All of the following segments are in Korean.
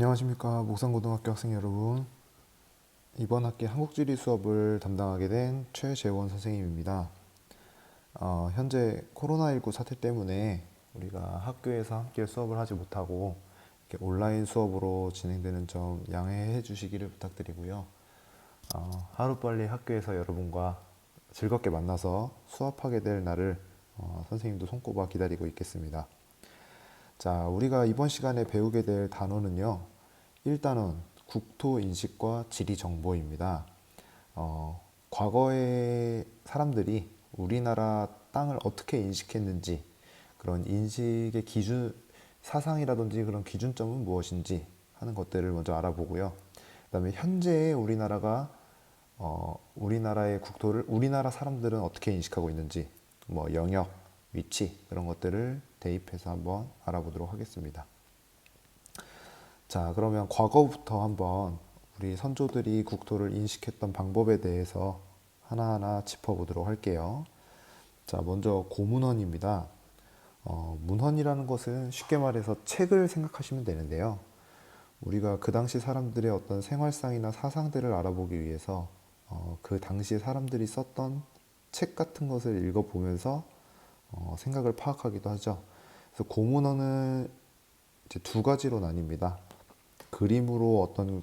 안녕하십니까. 목산고등학교 학생 여러분. 이번 학기 한국지리 수업을 담당하게 된 최재원 선생님입니다. 현재 코로나19 사태 때문에 우리가 학교에서 함께 수업을 하지 못하고 이렇게 온라인 수업으로 진행되는 점 양해해 주시기를 부탁드리고요. 하루빨리 학교에서 여러분과 즐겁게 만나서 수업하게 될 날을 선생님도 손꼽아 기다리고 있겠습니다. 자, 우리가 이번 시간에 배우게 될 단어는요. 1단원 국토인식과 지리정보입니다. 과거의 사람들이 우리나라 땅을 어떻게 인식했는지, 그런 인식의 기준, 사상이라든지 그런 기준점은 무엇인지 하는 것들을 먼저 알아보고요. 그 다음에 현재의 우리나라가 우리나라의 국토를 우리나라 사람들은 어떻게 인식하고 있는지, 뭐 영역, 위치 그런 것들을 대입해서 한번 알아보도록 하겠습니다. 자, 그러면 과거부터 한번 우리 선조들이 국토를 인식했던 방법에 대해서 하나하나 짚어보도록 할게요. 자, 먼저 고문헌입니다. 문헌이라는 것은 쉽게 말해서 책을 생각하시면 되는데요. 우리가 그 당시 사람들의 어떤 생활상이나 사상들을 알아보기 위해서 그 당시 사람들이 썼던 책 같은 것을 읽어보면서 생각을 파악하기도 하죠. 그래서 고문헌은 이제 두 가지로 나뉩니다. 그림으로 어떤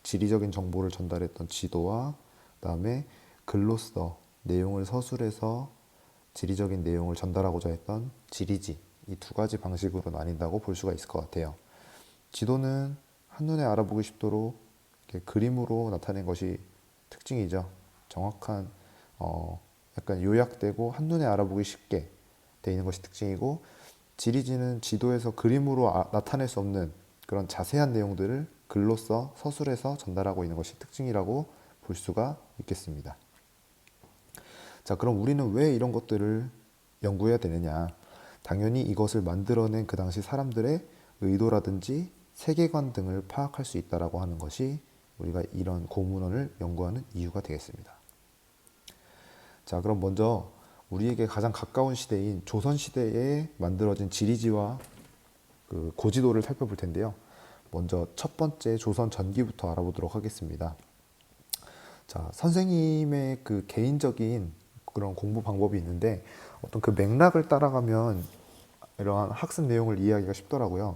지리적인 정보를 전달했던 지도와 그다음에 글로써 내용을 서술해서 지리적인 내용을 전달하고자 했던 지리지, 이 두 가지 방식으로 나뉜다고 볼 수가 있을 것 같아요. 지도는 한눈에 알아보기 쉽도록 이렇게 그림으로 나타낸 것이 특징이죠. 정확한 약간 요약되고 한눈에 알아보기 쉽게 되어 있는 것이 특징이고, 지리지는 지도에서 그림으로 나타낼 수 없는 그런 자세한 내용들을 글로써 서술해서 전달하고 있는 것이 특징이라고 볼 수가 있겠습니다. 자, 그럼 우리는 왜 이런 것들을 연구해야 되느냐? 당연히 이것을 만들어낸 그 당시 사람들의 의도라든지 세계관 등을 파악할 수 있다라고 하는 것이 우리가 이런 고문헌을 연구하는 이유가 되겠습니다. 자, 그럼 먼저 우리에게 가장 가까운 시대인 조선시대에 만들어진 지리지와 그 고지도를 살펴볼 텐데요. 먼저 첫 번째 조선 전기부터 알아보도록 하겠습니다. 자, 선생님의 그 개인적인 그런 공부 방법이 있는데 어떤 그 맥락을 따라가면 이러한 학습 내용을 이해하기가 쉽더라고요.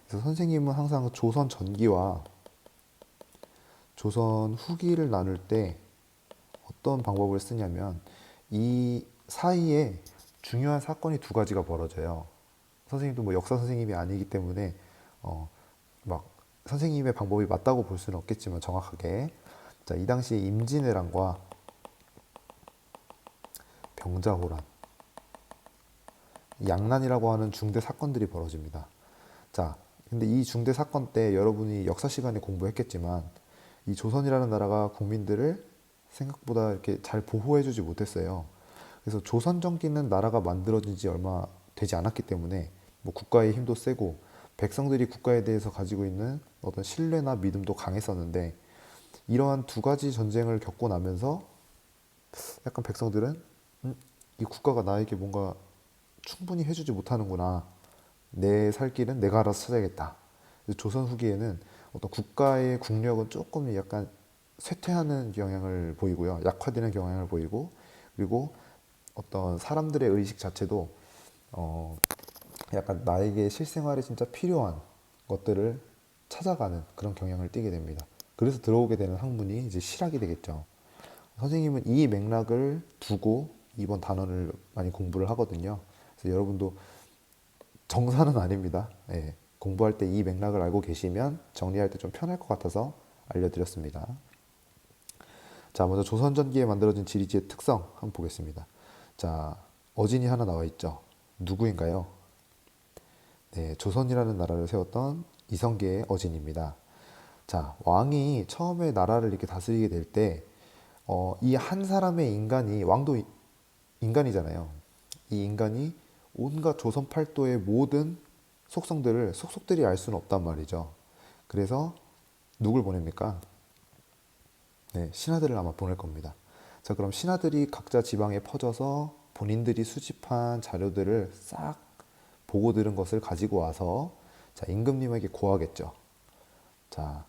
그래서 선생님은 항상 조선 전기와 조선 후기를 나눌 때 어떤 방법을 쓰냐면 이 사이에 중요한 사건이 두 가지가 벌어져요. 선생님도 뭐 역사 선생님이 아니기 때문에 막 선생님의 방법이 맞다고 볼 수는 없겠지만 정확하게, 자, 이 당시에 임진왜란과 병자호란, 양난이라고 하는 중대 사건들이 벌어집니다. 자, 근데 이 중대 사건 때 여러분이 역사 시간에 공부했겠지만 이 조선이라는 나라가 국민들을 생각보다 이렇게 잘 보호해주지 못했어요. 그래서 조선 정기는 나라가 만들어진 지 얼마 되지 않았기 때문에 뭐 국가의 힘도 세고 백성들이 국가에 대해서 가지고 있는 어떤 신뢰나 믿음도 강했었는데, 이러한 두 가지 전쟁을 겪고 나면서 약간 백성들은 이 국가가 나에게 뭔가 충분히 해주지 못하는구나. 내 살 길은 내가 알아서 찾아야겠다. 조선 후기에는 어떤 국가의 국력은 조금 약간 쇠퇴하는 경향을 보이고요. 약화되는 경향을 보이고, 그리고 어떤 사람들의 의식 자체도 약간 나에게 실생활에 진짜 필요한 것들을 찾아가는 그런 경향을 띠게 됩니다. 그래서 들어오게 되는 학문이 이제 실학이 되겠죠. 선생님은 이 맥락을 두고 이번 단원을 많이 공부를 하거든요. 그래서 여러분도 정사는 아닙니다. 예, 공부할 때 이 맥락을 알고 계시면 정리할 때 좀 편할 것 같아서 알려드렸습니다. 자, 먼저 조선전기에 만들어진 지리지의 특성 한번 보겠습니다. 자, 어진이 하나 나와 있죠. 누구인가요? 네, 조선이라는 나라를 세웠던 이성계의 어진입니다. 자, 왕이 처음에 나라를 이렇게 다스리게 될 때, 이 한 사람의 인간이, 왕도 인간이잖아요. 이 인간이 온갖 조선 팔도의 모든 속성들을 속속들이 알 수는 없단 말이죠. 그래서 누굴 보냅니까? 네, 신하들을 아마 보낼 겁니다. 자, 그럼 신하들이 각자 지방에 퍼져서 본인들이 수집한 자료들을 싹 보고 들은 것을 가지고 와서 자, 임금님에게 고하겠죠. 자,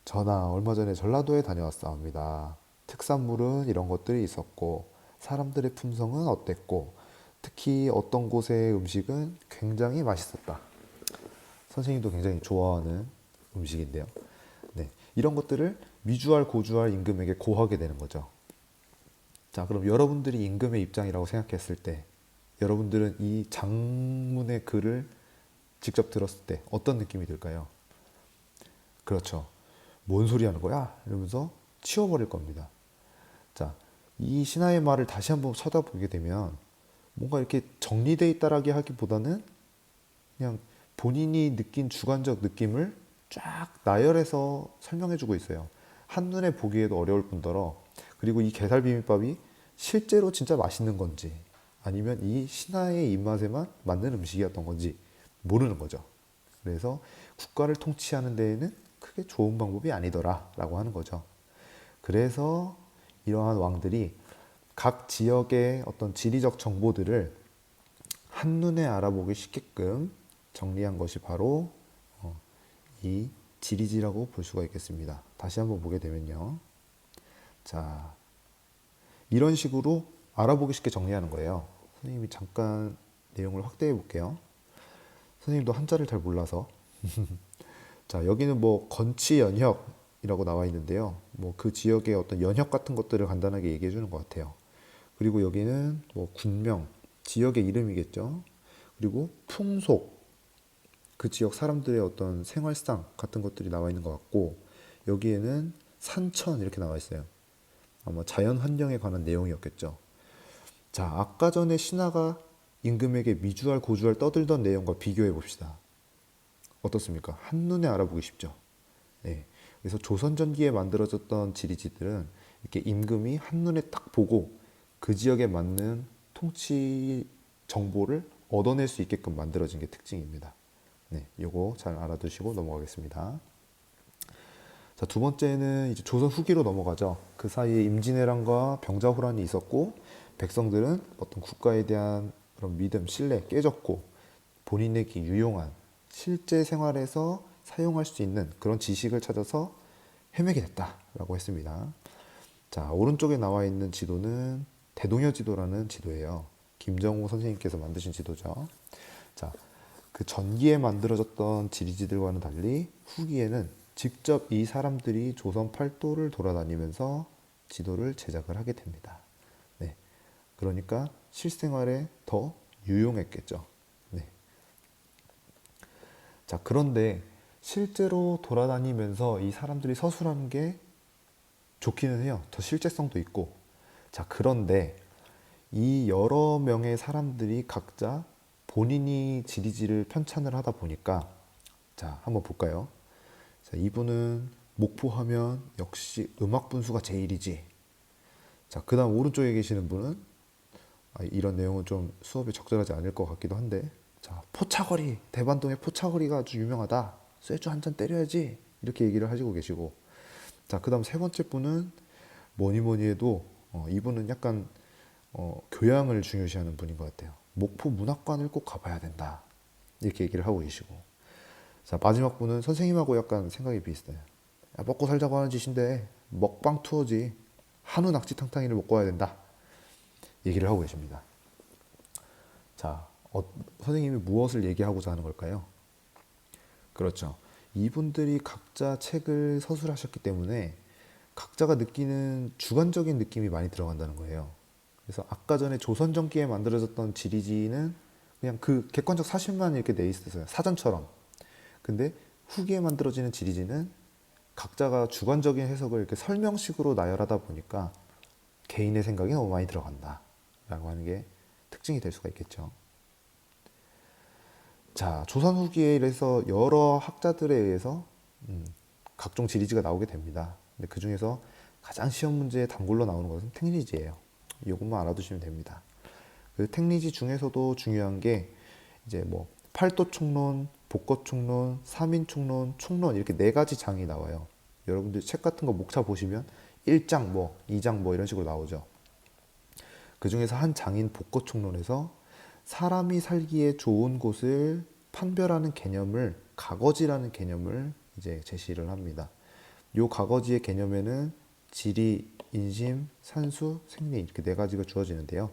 전하 얼마 전에 전라도에 다녀왔사옵니다. 특산물은 이런 것들이 있었고 사람들의 품성은 어땠고 특히 어떤 곳의 음식은 굉장히 맛있었다. 선생님도 굉장히 좋아하는 음식인데요. 네, 이런 것들을 미주알 고주알 임금에게 고하게 되는 거죠. 자, 그럼 여러분들이 임금의 입장이라고 생각했을 때 여러분들은 이 장문의 글을 직접 들었을 때 어떤 느낌이 들까요? 그렇죠. 뭔 소리 하는 거야? 이러면서 치워버릴 겁니다. 자, 이 신하의 말을 다시 한번 쳐다보게 되면 뭔가 이렇게 정리되어 있다라기 하기보다는 그냥 본인이 느낀 주관적 느낌을 쫙 나열해서 설명해주고 있어요. 한눈에 보기에도 어려울 뿐더러 그리고 이 게살 비빔밥이 실제로 진짜 맛있는 건지 아니면 이 신하의 입맛에만 맞는 음식이었던 건지 모르는 거죠. 그래서 국가를 통치하는 데에는 크게 좋은 방법이 아니더라 라고 하는 거죠. 그래서 이러한 왕들이 각 지역의 어떤 지리적 정보들을 한눈에 알아보기 쉽게끔 정리한 것이 바로 이 지리지라고 볼 수가 있겠습니다. 다시 한번 보게 되면요. 자, 이런 식으로 알아보기 쉽게 정리하는 거예요. 선생님이 잠깐 내용을 확대해 볼게요. 선생님도 한자를 잘 몰라서. 자, 여기는 뭐 건치 연혁이라고 나와 있는데요. 뭐 그 지역의 어떤 연혁 같은 것들을 간단하게 얘기해 주는 것 같아요. 그리고 여기는 뭐 군명, 지역의 이름이겠죠. 그리고 풍속, 그 지역 사람들의 어떤 생활상 같은 것들이 나와 있는 것 같고, 여기에는 산천 이렇게 나와 있어요. 아마 자연 환경에 관한 내용이었겠죠. 자, 아까 전에 신하가 임금에게 미주알 고주알 떠들던 내용과 비교해 봅시다. 어떻습니까? 한눈에 알아보기 쉽죠. 네. 그래서 조선 전기에 만들어졌던 지리지들은 이렇게 임금이 한눈에 딱 보고 그 지역에 맞는 통치 정보를 얻어낼 수 있게끔 만들어진 게 특징입니다. 네, 요거 잘 알아두시고 넘어가겠습니다. 자, 두 번째는 이제 조선 후기로 넘어가죠. 그 사이에 임진왜란과 병자호란이 있었고 백성들은 어떤 국가에 대한 그런 믿음, 신뢰 깨졌고 본인에게 유용한 실제 생활에서 사용할 수 있는 그런 지식을 찾아서 헤매게 됐다라고 했습니다. 자, 오른쪽에 나와 있는 지도는 대동여 지도라는 지도예요. 김정호 선생님께서 만드신 지도죠. 자, 그 전기에 만들어졌던 지리지들과는 달리 후기에는 직접 이 사람들이 조선 팔도를 돌아다니면서 지도를 제작을 하게 됩니다. 네. 그러니까 실생활에 더 유용했겠죠. 네. 자, 그런데 실제로 돌아다니면서 이 사람들이 서술하는 게 좋기는 해요. 더 실제성도 있고. 자, 그런데 이 여러 명의 사람들이 각자 본인이 지리지를 편찬을 하다 보니까 자, 한번 볼까요? 자, 이분은 목포하면 역시 음악 분수가 제일이지. 자, 그 다음 오른쪽에 계시는 분은 이런 내용은 좀 수업에 적절하지 않을 것 같기도 한데 자, 포차거리, 대반동의 포차거리가 아주 유명하다. 쇠주 한 잔 때려야지. 이렇게 얘기를 하시고 계시고 자, 그 다음 세 번째 분은 뭐니 뭐니 해도 이분은 약간 교양을 중요시하는 분인 것 같아요. 목포 문학관을 꼭 가봐야 된다. 이렇게 얘기를 하고 계시고 자, 마지막 분은 선생님하고 약간 생각이 비슷해요. 야, 먹고 살자고 하는 짓인데 먹방 투어지. 한우 낙지탕탕이를 먹고 와야 된다. 얘기를 하고 계십니다. 자, 선생님이 무엇을 얘기하고자 하는 걸까요? 그렇죠. 이분들이 각자 책을 서술하셨기 때문에 각자가 느끼는 주관적인 느낌이 많이 들어간다는 거예요. 그래서 아까 전에 조선전기에 만들어졌던 지리지는 그냥 그 객관적 사실만 이렇게 돼 있었어요. 사전처럼. 근데 후기에 만들어지는 지리지는 각자가 주관적인 해석을 이렇게 설명식으로 나열하다 보니까 개인의 생각이 너무 많이 들어간다. 라고 하는 게 특징이 될 수가 있겠죠. 자, 조선 후기에 이래서 여러 학자들에 의해서 각종 지리지가 나오게 됩니다. 근데 그 중에서 가장 시험 문제에 단골로 나오는 것은 택리지예요. 이것만 알아두시면 됩니다. 그 택리지 중에서도 중요한 게 이제 뭐 팔도총론, 복거총론, 삼인총론, 총론 이렇게 네 가지 장이 나와요. 여러분들 책 같은 거 목차 보시면 1장 뭐, 2장 뭐 이런 식으로 나오죠. 그 중에서 한 장인 복거총론에서 사람이 살기에 좋은 곳을 판별하는 개념을 가거지라는 개념을 이제 제시를 합니다. 요 가거지의 개념에는 지리, 인심, 산수, 생리 이렇게 네 가지가 주어지는데요.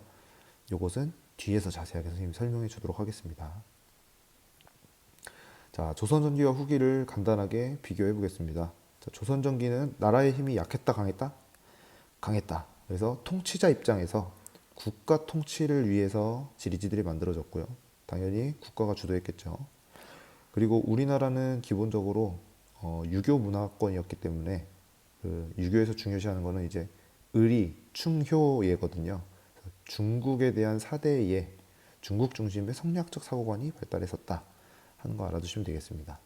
요것은 뒤에서 자세하게 선생님이 설명해 주도록 하겠습니다. 자, 조선 전기와 후기를 간단하게 비교해 보겠습니다. 자, 조선 전기는 나라의 힘이 약했다, 강했다? 강했다. 그래서 통치자 입장에서 국가 통치를 위해서 지리지들이 만들어졌고요. 당연히 국가가 주도했겠죠. 그리고 우리나라는 기본적으로 유교 문화권이었기 때문에 그 유교에서 중요시하는 거는 이제 의리, 충효예거든요. 중국에 대한 사대예, 중국 중심의 성리학적 사고관이 발달했었다 하는 거 알아두시면 되겠습니다.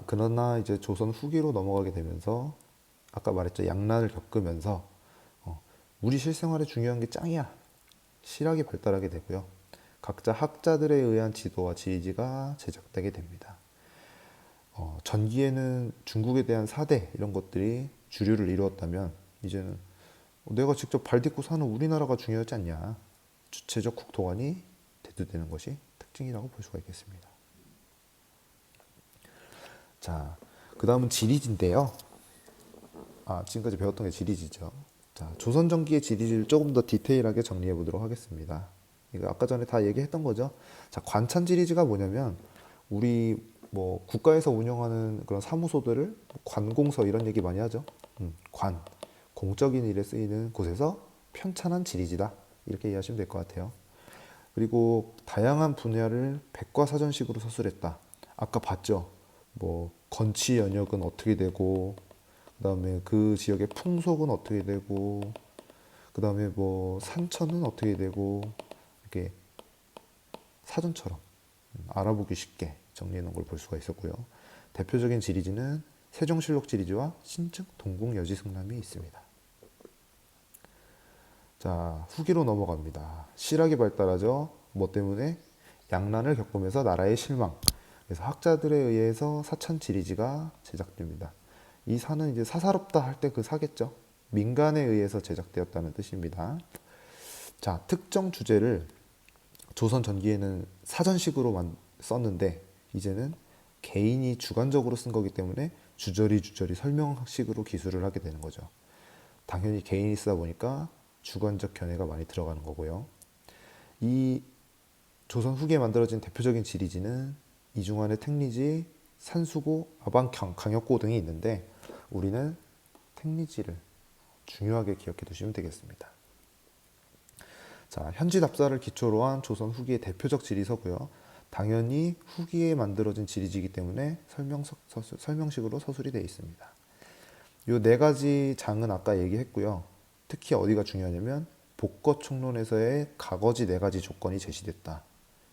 그러나 이제 조선 후기로 넘어가게 되면서 아까 말했죠. 양난을 겪으면서 우리 실생활에 중요한 게 짱이야. 실학이 발달하게 되고요. 각자 학자들에 의한 지도와 지리지가 제작되게 됩니다. 전기에는 중국에 대한 사대 이런 것들이 주류를 이루었다면 이제는 내가 직접 발 딛고 사는 우리나라가 중요하지 않냐. 주체적 국토관이 대두되는 것이 특징이라고 볼 수가 있겠습니다. 자, 그 다음은 지리지인데요. 지금까지 배웠던 게 지리지죠. 자, 조선 전기의 지리지를 조금 더 디테일하게 정리해 보도록 하겠습니다. 이거 아까 전에 다 얘기했던 거죠. 자, 관찬 지리지가 뭐냐면 우리 뭐 국가에서 운영하는 그런 사무소들을 관공서 이런 얘기 많이 하죠. 공적인 일에 쓰이는 곳에서 편찬한 지리지다. 이렇게 이해하시면 될 것 같아요. 그리고 다양한 분야를 백과사전식으로 서술했다. 아까 봤죠. 뭐 건치 연역은 어떻게 되고, 그다음에 그 지역의 풍속은 어떻게 되고, 그다음에 뭐 산천은 어떻게 되고, 이렇게 사전처럼 알아보기 쉽게 정리해 놓은 걸 볼 수가 있었고요. 대표적인 지리지는 세종실록 지리지와 신증 동궁여지승람이 있습니다. 자, 후기로 넘어갑니다. 실학이 발달하죠. 뭐 때문에? 양난을 겪으면서 나라의 실망. 그래서 학자들에 의해서 사천 지리지가 제작됩니다. 이 사는 이제 사사롭다 할 때 그 사겠죠. 민간에 의해서 제작되었다는 뜻입니다. 자, 특정 주제를 조선 전기에는 사전식으로 썼는데 이제는 개인이 주관적으로 쓴 거기 때문에 주저리 설명식으로 기술을 하게 되는 거죠. 당연히 개인이 쓰다 보니까 주관적 견해가 많이 들어가는 거고요. 이 조선 후기에 만들어진 대표적인 지리지는 이중환의 택리지, 산수고, 아방경, 강역고 등이 있는데 우리는 택리지를 중요하게 기억해 두시면 되겠습니다. 자, 현지 답사를 기초로 한 조선 후기의 대표적 지리서고요. 당연히 후기에 만들어진 지리지이기 때문에 설명식으로 서술이 되어 있습니다. 이 네 가지 장은 아까 얘기했고요. 특히 어디가 중요하냐면 복거총론에서의 가거지 네 가지 조건이 제시됐다.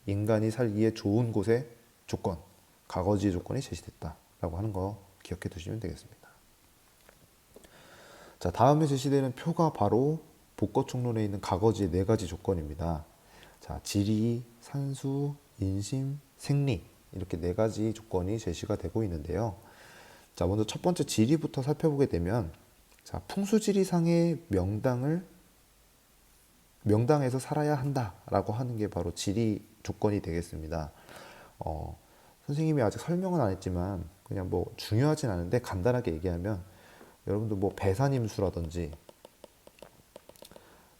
인간이 살기에 좋은 곳의 조건, 가거지의 조건이 제시됐다라고 하는 거 기억해 두시면 되겠습니다. 자, 다음에 제시되는 표가 바로 복거총론에 있는 가거지의 네 가지 조건입니다. 자, 지리, 산수, 인심, 생리 이렇게 네 가지 조건이 제시가 되고 있는데요. 자, 먼저 첫 번째 지리부터 살펴보게 되면 자, 풍수지리상의 명당에서 살아야 한다라고 하는 게 바로 지리 조건이 되겠습니다. 선생님이 아직 설명은 안 했지만 그냥 뭐 중요하진 않은데 간단하게 얘기하면 여러분들 뭐 배산임수라든지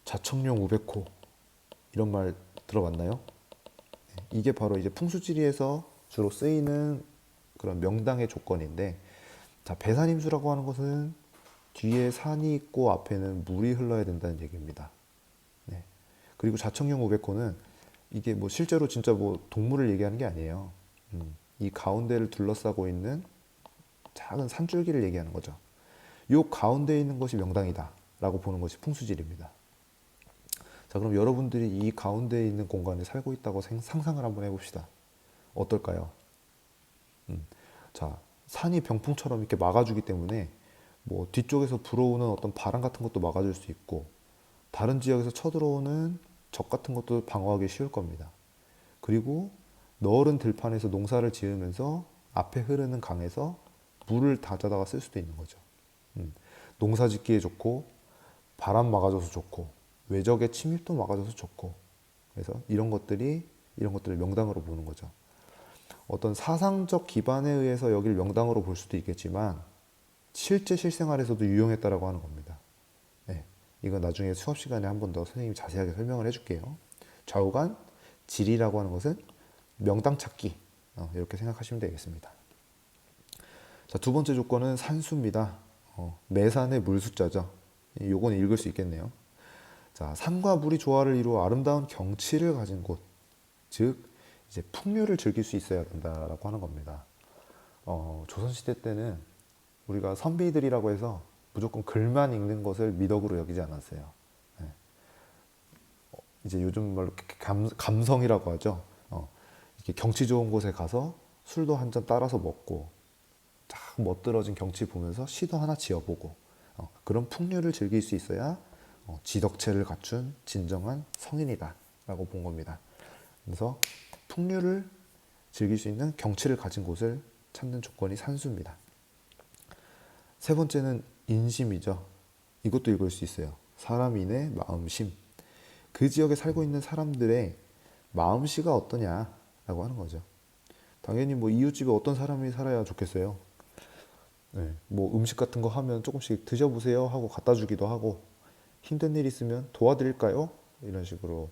자청룡 우백호 이런 말 들어봤나요? 이게 바로 이제 풍수지리에서 주로 쓰이는 그런 명당의 조건인데, 자, 배산임수라고 하는 것은 뒤에 산이 있고 앞에는 물이 흘러야 된다는 얘기입니다. 네. 그리고 자청룡 우백호는 이게 뭐 실제로 진짜 뭐 동물을 얘기하는 게 아니에요. 이 가운데를 둘러싸고 있는 작은 산줄기를 얘기하는 거죠. 요 가운데에 있는 것이 명당이다 라고 보는 것이 풍수지리입니다. 자, 그럼 여러분들이 이 가운데에 있는 공간에 살고 있다고 상상을 한번 해봅시다. 어떨까요? 자, 산이 병풍처럼 이렇게 막아주기 때문에 뭐 뒤쪽에서 불어오는 어떤 바람 같은 것도 막아줄 수 있고 다른 지역에서 쳐들어오는 적 같은 것도 방어하기 쉬울 겁니다. 그리고 넓은 들판에서 농사를 지으면서 앞에 흐르는 강에서 물을 다져다가 쓸 수도 있는 거죠. 농사 짓기에 좋고 바람 막아줘서 좋고 외적의 침입도 막아줘서 좋고, 그래서 이런 것들을 명당으로 보는 거죠. 어떤 사상적 기반에 의해서 여길 명당으로 볼 수도 있겠지만 실제 실생활에서도 유용했다라고 하는 겁니다. 네, 이건 나중에 수업 시간에 한 번 더 선생님이 자세하게 설명을 해줄게요. 좌우간 지리라고 하는 것은 명당 찾기, 이렇게 생각하시면 되겠습니다. 자, 두 번째 조건은 산수입니다. 매산의 물 숫자죠. 요건 읽을 수 있겠네요. 자, 산과 물이 조화를 이루어 아름다운 경치를 가진 곳, 즉 이제 풍류를 즐길 수 있어야 된다라고 하는 겁니다. 조선시대 때는 우리가 선비들이라고 해서 무조건 글만 읽는 것을 미덕으로 여기지 않았어요. 네. 이제 요즘 말로 감성이라고 하죠. 이렇게 경치 좋은 곳에 가서 술도 한 잔 따라서 먹고 쫙 멋들어진 경치 보면서 시도 하나 지어보고 그런 풍류를 즐길 수 있어야 지덕체를 갖춘 진정한 성인이다 라고 본 겁니다. 그래서 풍류를 즐길 수 있는 경치를 가진 곳을 찾는 조건이 산수입니다. 세 번째는 인심이죠. 이것도 읽을 수 있어요. 사람인의 마음심. 그 지역에 살고 있는 사람들의 마음씨가 어떠냐라고 하는 거죠. 당연히 뭐 이웃집에 어떤 사람이 살아야 좋겠어요. 네, 뭐 음식 같은 거 하면 조금씩 드셔보세요 하고 갖다 주기도 하고, 힘든 일 있으면 도와드릴까요? 이런 식으로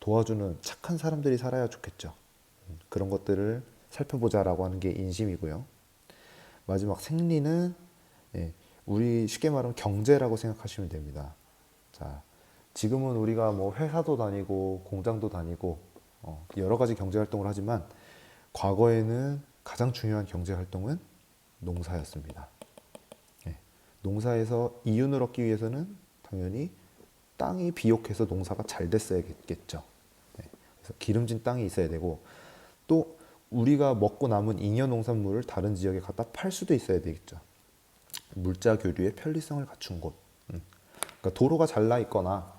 도와주는 착한 사람들이 살아야 좋겠죠. 그런 것들을 살펴보자라고 하는 게 인심이고요. 마지막 생리는 우리 쉽게 말하면 경제라고 생각하시면 됩니다. 자, 지금은 우리가 뭐 회사도 다니고 공장도 다니고 여러 가지 경제 활동을 하지만 과거에는 가장 중요한 경제 활동은 농사였습니다. 농사에서 이윤을 얻기 위해서는 당연히 땅이 비옥해서 농사가 잘 됐어야겠죠. 그래서 기름진 땅이 있어야 되고, 또 우리가 먹고 남은 잉여 농산물을 다른 지역에 갖다 팔 수도 있어야 되겠죠. 물자 교류의 편리성을 갖춘 곳. 그러니까 도로가 잘 나 있거나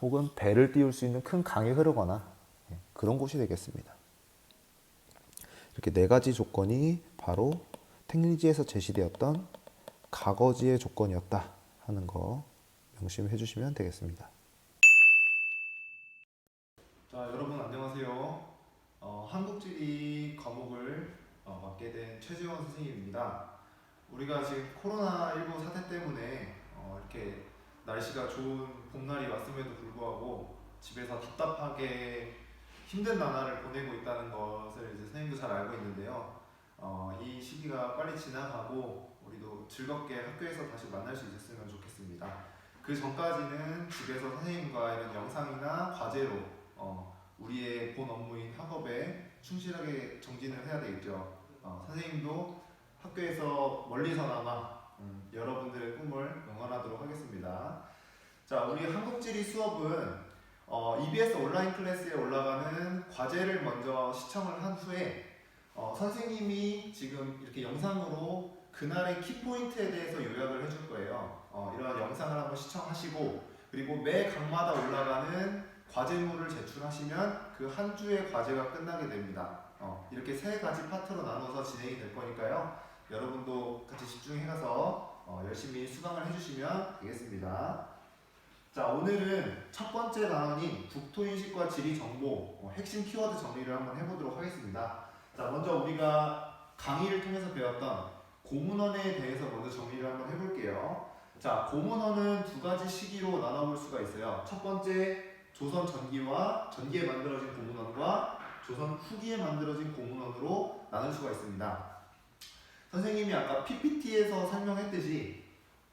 혹은 배를 띄울 수 있는 큰 강이 흐르거나 그런 곳이 되겠습니다. 이렇게 네 가지 조건이 바로 택리지에서 제시되었던 가거지의 조건이었다 하는 거 명심해 주시면 되겠습니다. 자, 여러분 안녕하세요. 한국지리 과목을 맡게 된 최지원 선생님입니다. 우리가 지금 코로나19 사태 때문에 이렇게 날씨가 좋은 봄날이 왔음에도 불구하고 집에서 답답하게 힘든 나날을 보내고 있다는 것을 이제 선생님도 잘 알고 있는데요. 이 시기가 빨리 지나가고 우리도 즐겁게 학교에서 다시 만날 수 있었으면 좋겠습니다. 그 전까지는 집에서 선생님과 이런 영상이나 과제로 우리의 본 업무인 학업에 충실하게 정진을 해야 되겠죠. 선생님도 학교에서 멀리서나마 여러분들의 꿈을 응원하도록 하겠습니다. 자, 우리 한국지리 수업은 EBS 온라인 클래스에 올라가는 과제를 먼저 시청을 한 후에 선생님이 지금 이렇게 영상으로 그날의 키포인트에 대해서 요약을 해줄 거예요. 이런 영상을 한번 시청하시고, 그리고 매 강마다 올라가는 과제물을 제출하시면 그 한 주의 과제가 끝나게 됩니다. 이렇게 세 가지 파트로 나눠서 진행이 될 거니까요. 여러분도 같이 집중해서 열심히 수강을 해주시면 되겠습니다. 자, 오늘은 첫 번째 단원인 국토인식과 지리정보 핵심 키워드 정리를 한번 해보도록 하겠습니다. 자, 먼저 우리가 강의를 통해서 배웠던 고문원에 대해서 먼저 정리를 한번 해볼게요. 자, 고문원은 두 가지 시기로 나눠볼 수가 있어요. 첫 번째, 조선 전기와 전기에 만들어진 고문원과 조선 후기에 만들어진 고문원으로 나눌 수가 있습니다. 선생님이 아까 PPT에서 설명했듯이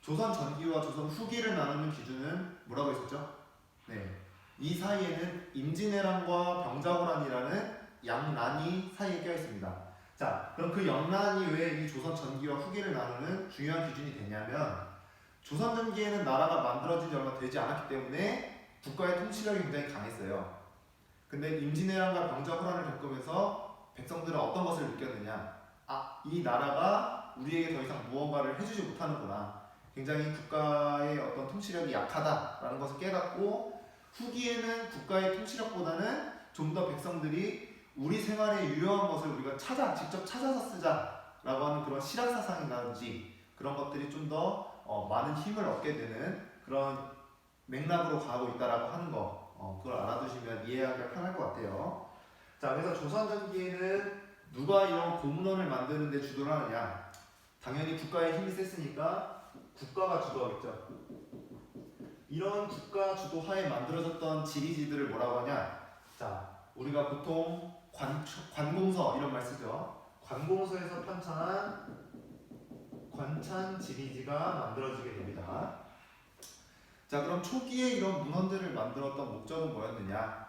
조선 전기와 조선 후기를 나누는 기준은 뭐라고 했었죠? 네, 이 사이에는 임진왜란과 병자호란이라는 양란이 사이에 껴 있습니다. 자, 그럼 그 양란이 왜 이 조선 전기와 후기를 나누는 중요한 기준이 됐냐면, 조선 전기에는 나라가 만들어진 지 얼마 되지 않았기 때문에 국가의 통치력이 굉장히 강했어요. 근데 임진왜란과 병자호란을 겪으면서 백성들은 어떤 것을 느꼈느냐? 이 나라가 우리에게 더 이상 무언가를 해주지 못하는구나. 굉장히 국가의 어떤 통치력이 약하다라는 것을 깨닫고, 후기에는 국가의 통치력보다는 좀 더 백성들이 우리 생활에 유용한 것을 우리가 직접 찾아서 쓰자라고 하는 그런 실학사상이라든지 그런 것들이 좀 더 많은 힘을 얻게 되는 그런 맥락으로 가고 있다라고 하는 거, 그걸 알아두시면 이해하기가 편할 것 같아요. 자, 그래서 조선 전기에는 누가 이런 고문원을 만드는데 주도를 하느냐? 당연히 국가의 힘이 셌으니까 국가가 주도하겠죠. 이런 국가 주도 하에 만들어졌던 지리지들을 뭐라고 하냐? 자, 우리가 보통 관공서 이런 말 쓰죠. 관공서에서 편찬한 관찬 지리지가 만들어지게 됩니다. 자, 그럼 초기에 이런 문헌들을 만들었던 목적은 뭐였느냐?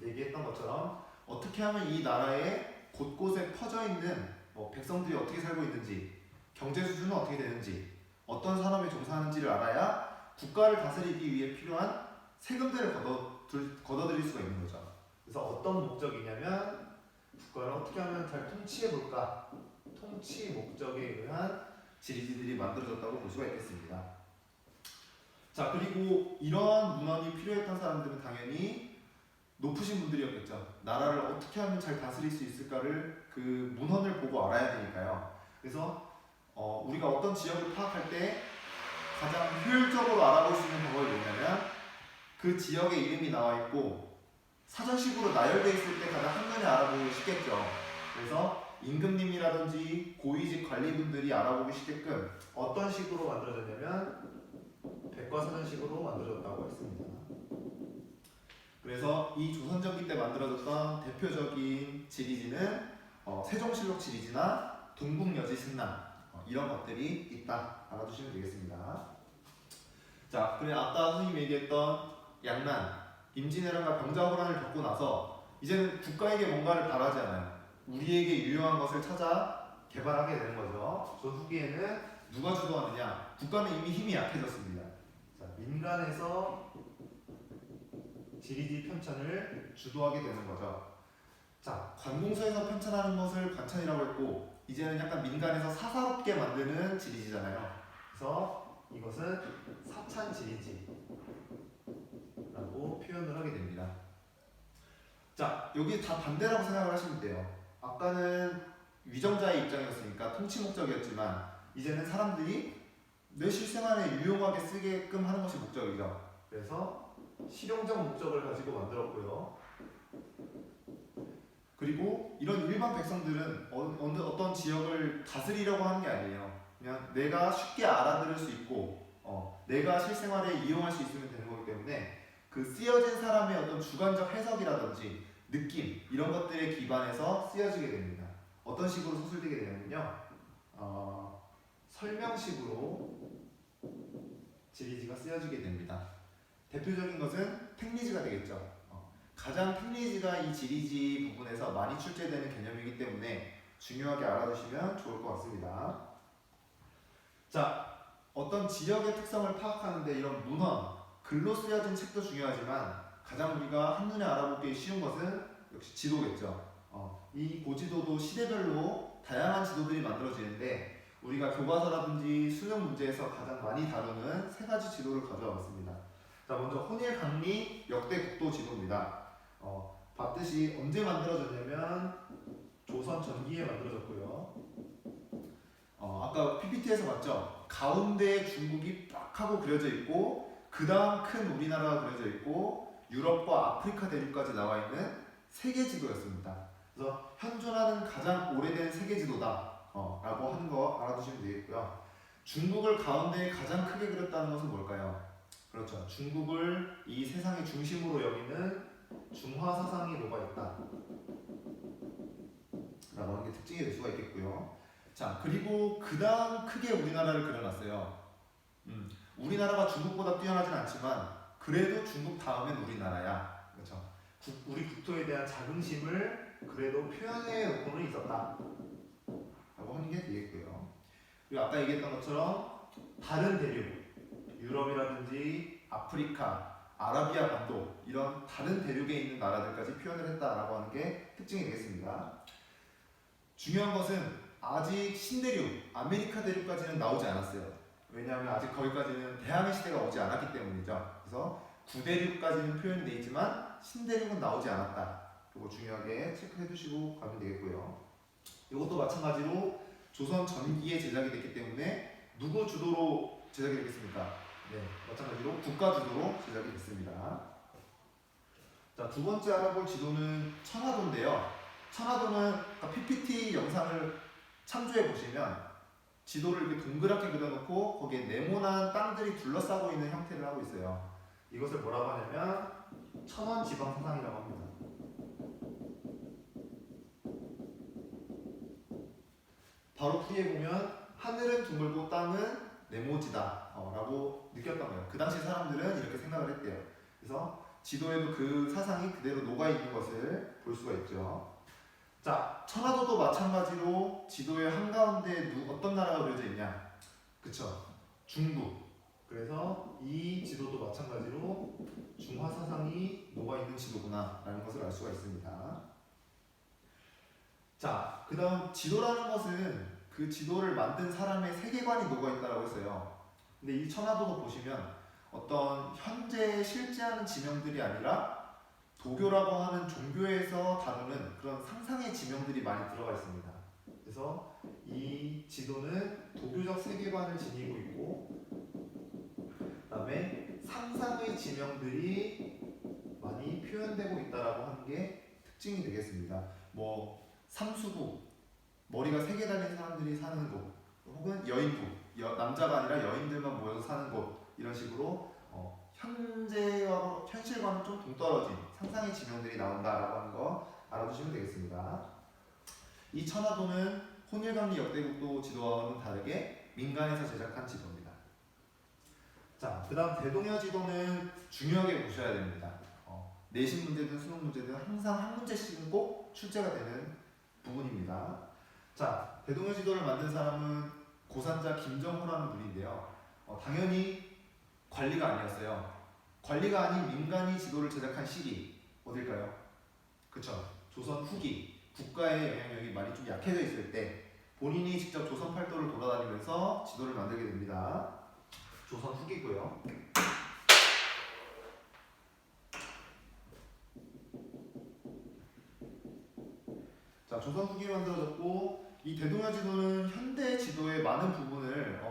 얘기했던 것처럼 어떻게 하면 이 나라에 곳곳에 퍼져 있는 백성들이 어떻게 살고 있는지, 경제 수준은 어떻게 되는지, 어떤 산업에 종사하는지를 알아야 국가를 다스리기 위해 필요한 세금들을 걷어들일 수가 있는 거죠. 그래서 어떤 목적이냐면 국가를 어떻게 하면 잘 통치해 볼까? 통치 목적에 의한 지리지들이 만들어졌다고 볼 수가 있겠습니다. 자, 그리고 이러한 문헌이 필요했던 사람들은 당연히 높으신 분들이었겠죠. 나라를 어떻게 하면 잘 다스릴 수 있을까를 그 문헌을 보고 알아야 되니까요. 그래서 우리가 어떤 지역을 파악할 때 가장 효율적으로 알아볼 수 있는 방법이 뭐냐면 그 지역의 이름이 나와 있고 사전식으로 나열되어 있을 때 가장 한눈에 알아보기 쉽겠죠. 그래서 임금님이라든지 고위직 관리분들이 알아보기 쉽게끔 어떤 식으로 만들어졌냐면 백과사전식으로 만들어졌다고 했습니다. 그래서 이 조선전기 때 만들어졌던 대표적인 지리지는 세종실록 지리지나 동국여지승남 이런 것들이 있다 알아두시면 되겠습니다. 자, 그래 아까 선생님이 얘기했던 양난, 임진왜란과 병자호란을 겪고 나서 이제는 국가에게 뭔가를 바라지 않아요. 우리에게 유용한 것을 찾아 개발하게 되는 거죠. 저 후기에는 누가 주도하느냐? 국가는 이미 힘이 약해졌습니다. 자, 민간에서 지리지 편찬을 주도하게 되는 거죠. 자, 관공서에서 편찬하는 것을 관찬이라고 했고 이제는 약간 민간에서 사사롭게 만드는 지리지잖아요. 그래서 이것은 사찬 지리지라고 표현을 하게 됩니다. 자, 여기 다 반대라고 생각을 하시면 돼요. 아까는 위정자의 입장이었으니까 통치 목적이었지만 이제는 사람들이 내 실생활에 유용하게 쓰게끔 하는 것이 목적이죠. 그래서 실용적 목적을 가지고 만들었고요. 그리고 이런 일반 백성들은 어떤 지역을 다스리려고 하는 게 아니에요. 그냥 내가 쉽게 알아들을 수 있고 내가 실생활에 이용할 수 있으면 되는 거기 때문에 그 쓰여진 사람의 어떤 주관적 해석이라든지 느낌 이런 것들에 기반해서 쓰여지게 됩니다. 어떤 식으로 서술되게 되냐면요. 설명식으로 지리지가 쓰여지게 됩니다. 대표적인 것은 팽리지가 되겠죠. 가장 팽리지가 이 지리지 부분에서 많이 출제되는 개념이기 때문에 중요하게 알아두시면 좋을 것 같습니다. 자, 어떤 지역의 특성을 파악하는데 이런 문헌, 글로 쓰여진 책도 중요하지만 가장 우리가 한눈에 알아보기 쉬운 것은 역시 지도겠죠. 이 고지도도 시대별로 다양한 지도들이 만들어지는데 우리가 교과서라든지 수능 문제에서 가장 많이 다루는 세 가지 지도를 가져와 봤습니다. 자, 먼저 혼일강리 역대 국도 지도입니다. 봤듯이 언제 만들어졌냐면 조선 전기에 만들어졌고요. 아까 PPT에서 봤죠? 가운데에 중국이 빡 하고 그려져 있고 그 다음 큰 우리나라가 그려져 있고 유럽과 아프리카 대륙까지 나와 있는 세계 지도였습니다. 그래서 현존하는 가장 오래된 세계 지도다 라고 하는 거 알아두시면 되겠고요. 중국을 가운데에 가장 크게 그렸다는 것은 뭘까요? 그렇죠. 중국을 이 세상의 중심으로 여기는 중화 사상이 녹아있다 라고 하는 게 특징이 될 수가 있겠고요. 자, 그리고 그 다음 크게 우리나라를 그려놨어요. 우리나라가 중국보다 뛰어나진 않지만 그래도 중국 다음엔 우리나라야. 그렇죠. 우리 국토에 대한 자긍심을 그래도 표현해 놓고는 있었다 라고 하는 게 되겠고요. 그리고 아까 얘기했던 것처럼 다른 대륙, 유럽이라든지 아프리카, 아라비아 반도 이런 다른 대륙에 있는 나라들까지 표현을 했다라고 하는 게 특징이 되겠습니다. 중요한 것은 아직 신대륙, 아메리카 대륙까지는 나오지 않았어요. 왜냐하면 아직 거기까지는 대항해 시대가 오지 않았기 때문이죠. 그래서 구대륙까지는 표현이 되어 있지만 신대륙은 나오지 않았다. 이거 중요하게 체크해 두시고 가면 되겠고요. 이것도 마찬가지로 조선 전기에 제작이 됐기 때문에 누구 주도로 제작이 됐겠습니까? 네, 마찬가지로 국가 주도로 제작이 됐습니다. 자, 두 번째 알아볼 지도는 청하도인데요. 천화도는 PPT 영상을 참조해 보시면 지도를 이렇게 동그랗게 그려놓고 거기에 네모난 땅들이 둘러싸고 있는 형태를 하고 있어요. 이것을 뭐라고 하냐면 천원지방사상이라고 합니다. 바로 풀이해 보면 하늘은 둥글고 땅은 네모지다 라고 느꼈던 거예요. 그 당시 사람들은 이렇게 생각을 했대요. 그래서 지도에도 그 사상이 그대로 녹아 있는 것을 볼 수가 있죠. 자, 천화도도 마찬가지로 지도의 한가운데 어떤 나라가 그려져 있냐? 그쵸? 중국. 그래서 이 지도도 마찬가지로 중화 사상이 녹아 있는 지도구나 라는 것을 알 수가 있습니다. 자, 그 다음 지도라는 것은 그 지도를 만든 사람의 세계관이 녹아있다고 했어요. 근데 이 천화도도 보시면 어떤 현재 실제하는 지명들이 아니라 도교라고 하는 종교에서 다루는 그런 상상의 지명들이 많이 들어가 있습니다. 그래서 이 지도는 도교적 세계관을 지니고 있고 그 다음에 상상의 지명들이 많이 표현되고 있다라고 하는 게 특징이 되겠습니다. 뭐 삼수국, 머리가 3개 달린 사람들이 사는 곳, 혹은 여인국, 남자가 아니라 여인들만 모여서 사는 곳, 이런 식으로 현재와 현실과는 좀 동떨어진 상상의 지명들이 나온다라고 하는 거 알아두시면 되겠습니다. 이 천화도는 혼일감리 역대국도 지도와는 다르게 민간에서 제작한 지도입니다. 자, 그 다음 대동여 지도는 중요하게 보셔야 됩니다. 내신 문제든 수능 문제든 항상 한 문제씩은 꼭 출제가 되는 부분입니다. 자, 대동여 지도를 만든 사람은 고산자 김정호라는 분인데요. 당연히 관리가 아니었어요. 관리가 아닌 민간이 지도를 제작한 시기 어딜까요? 그쵸? 조선 후기. 국가의 영향력이 많이 좀 약해져 있을 때 본인이 직접 조선 팔도를 돌아다니면서 지도를 만들게 됩니다. 조선 후기고요. 자, 조선 후기에 만들어졌고 이 대동여 지도는 현대 지도의 많은 부분을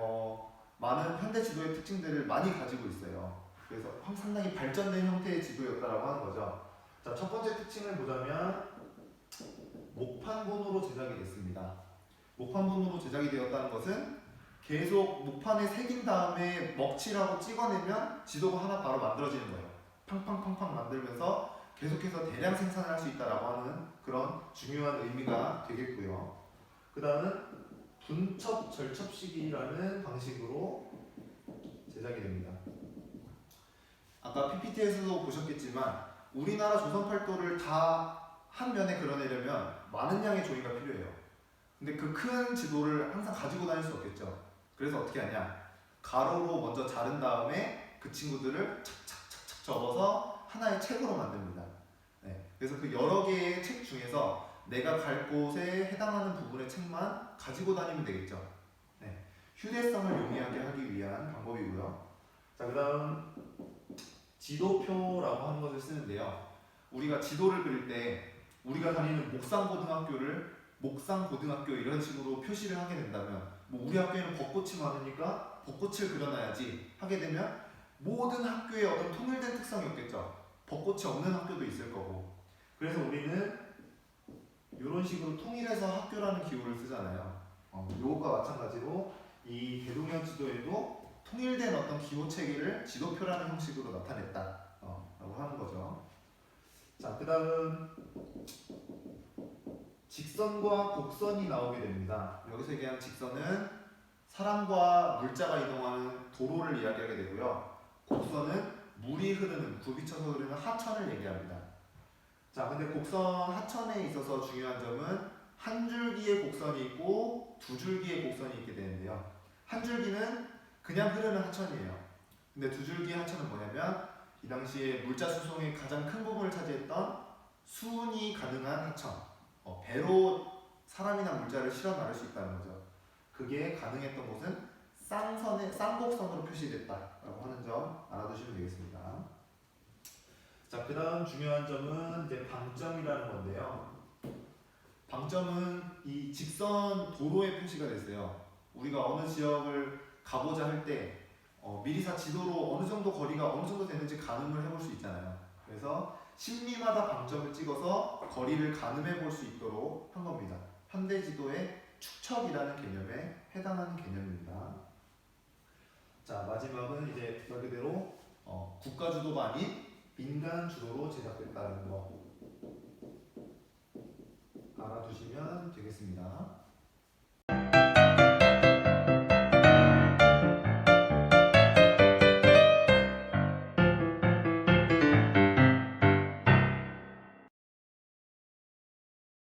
많은 현대 지도의 특징들을 많이 가지고 있어요. 그래서 상당히 발전된 형태의 지도였다라고 하는 거죠. 자, 첫 번째 특징을 보자면 목판본으로 제작이 됐습니다. 목판본으로 제작이 되었다는 것은 계속 목판에 새긴 다음에 먹칠하고 찍어내면 지도가 하나 바로 만들어지는 거예요. 팡팡팡팡 만들면서 계속해서 대량 생산을 할 수 있다라고 하는 그런 중요한 의미가 되겠고요. 그 다음은 분첩 절첩식이라는 방식으로 제작이 됩니다. 아까 PPT에서도 보셨겠지만 우리나라 조선팔도를 다 한 면에 그려내려면 많은 양의 종이가 필요해요. 근데 그 큰 지도를 항상 가지고 다닐 수 없겠죠. 그래서 어떻게 하냐? 가로로 먼저 자른 다음에 그 친구들을 착착착착 접어서 하나의 책으로 만듭니다. 네, 그래서 그 여러 개의 책 중에서 내가 갈 곳에 해당하는 부분의 책만 가지고 다니면 되겠죠. 네, 휴대성을 용이하게 하기 위한 방법이고요. 자, 그 다음 지도표라고 하는 것을 쓰는데요. 우리가 지도를 그릴 때 우리가 다니는 목상고등학교를 목상고등학교 이런 식으로 표시를 하게 된다면 뭐 우리 학교에는 벚꽃이 많으니까 벚꽃을 그려놔야지 하게 되면 모든 학교에 어떤 통일된 특성이 없겠죠. 벚꽃이 없는 학교도 있을 거고. 그래서 우리는 이런 식으로 통일해서 학교라는 기호를 쓰잖아요. 요것과 마찬가지로 이 대동여 지도에도 통일된 어떤 기호 체계를 지도표라는 형식으로 나타냈다 라고 하는 거죠. 자, 그 다음 직선과 곡선이 나오게 됩니다. 여기서 얘기하는 직선은 사람과 물자가 이동하는 도로를 이야기하게 되고요. 곡선은 물이 흐르는, 굴비쳐서 흐르는 하천을 얘기합니다. 자, 근데 곡선 하천에 있어서 중요한 점은 한 줄기의 곡선이 있고 두 줄기의 곡선이 있게 되는데요. 한 줄기는 그냥 흐르는 하천이에요. 근데 두 줄기의 하천은 뭐냐면 이 당시에 물자 수송의 가장 큰 부분을 차지했던 수운이 가능한 하천, 배로 사람이나 물자를 실어 나를 수 있다는 거죠. 그게 가능했던 곳은 쌍곡선으로 표시됐다라고 하는 점 알아두시면 되겠습니다. 자, 그 다음 중요한 점은 이제 방점이라는 건데요. 방점은 이 직선 도로에 표시가 됐어요. 우리가 어느 지역을 가보자 할 때 미리사 지도로 어느 정도 거리가 어느 정도 되는지 가늠을 해볼 수 있잖아요. 그래서 심리마다 방점을 찍어서 거리를 가늠해 볼 수 있도록 한 겁니다. 현대지도의 축척이라는 개념에 해당하는 개념입니다. 자, 마지막은 이제 말 그대로 국가 주도가 아닌 민간 주도로 제작됐다는 거 알아두시면 되겠습니다.